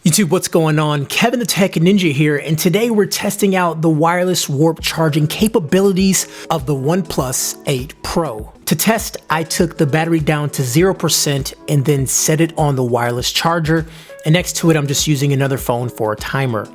YouTube, what's going on? Kevin the Tech Ninja here, and today we're testing out the wireless warp charging capabilities of the OnePlus 8 Pro. To test, I took the battery down to 0% and then set it on the wireless charger, and next to it I'm just using another phone for a timer.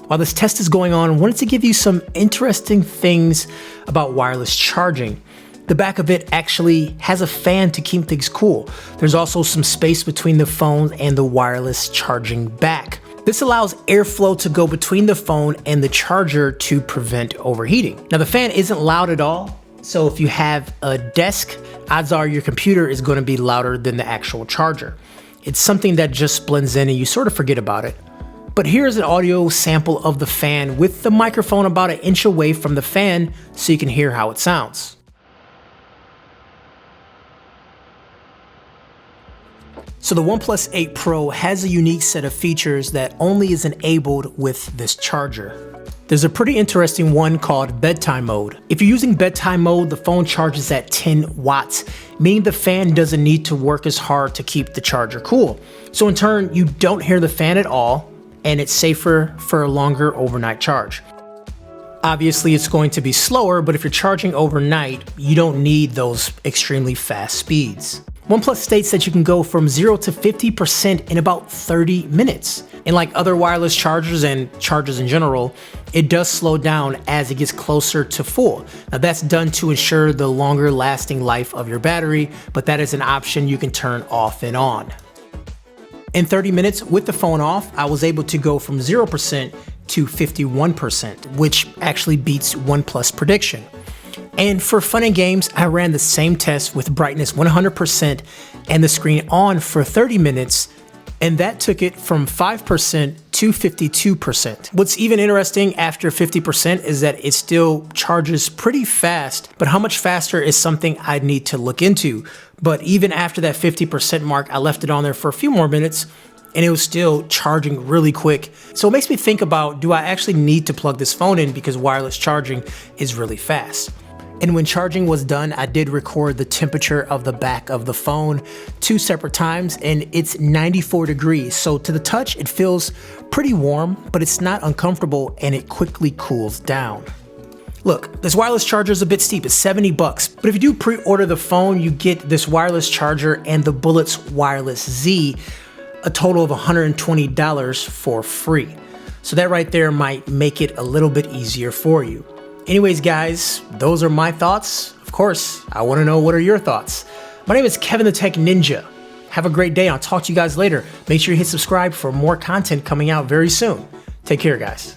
While this test is going on, I wanted to give you some interesting things about wireless charging. The back of it actually has a fan to keep things cool. There's also some space between the phone and the wireless charging back. This allows airflow to go between the phone and the charger to prevent overheating. Now the fan isn't loud at all, so if you have a desk, odds are your computer is going to be louder than the actual charger. It's something that just blends in and you sort of forget about it. But here's an audio sample of the fan with the microphone about an inch away from the fan so you can hear how it sounds. So the OnePlus 8 Pro has a unique set of features that only is enabled with this charger. There's a pretty interesting one called bedtime mode. If you're using bedtime mode, the phone charges at 10 watts, meaning the fan doesn't need to work as hard to keep the charger cool. So in turn, you don't hear the fan at all, and it's safer for a longer overnight charge. Obviously, it's going to be slower, but if you're charging overnight, you don't need those extremely fast speeds. OnePlus states that you can go from 0 to 50% in about 30 minutes. And like other wireless chargers and chargers in general, it does slow down as it gets closer to full. Now that's done to ensure the longer lasting life of your battery, but that is an option you can turn off and on. In 30 minutes with the phone off, I was able to go from 0% to 51%, which actually beats OnePlus prediction. And for fun and games, I ran the same test with brightness 100% and the screen on for 30 minutes, and that took it from 5% to 52%. What's even interesting after 50% is that it still charges pretty fast, but how much faster is something I'd need to look into. But even after that 50% mark, I left it on there for a few more minutes, and it was still charging really quick. So it makes me think about, do I actually need to plug this phone in because wireless charging is really fast? And when charging was done, I did record the temperature of the back of the phone 2 separate times, and it's 94 degrees. So to the touch, it feels pretty warm, but it's not uncomfortable, and it quickly cools down. Look, this wireless charger is a bit steep, it's 70 bucks, but if you do pre-order the phone, you get this wireless charger and the Bullets Wireless Z, a total of $120 for free. So that right there might make it a little bit easier for you. Anyways, guys, those are my thoughts. Of course, I want to know, what are your thoughts? My name is Kevin the Tech Ninja. Have a great day. I'll talk to you guys later. Make sure you hit subscribe for more content coming out very soon. Take care, guys.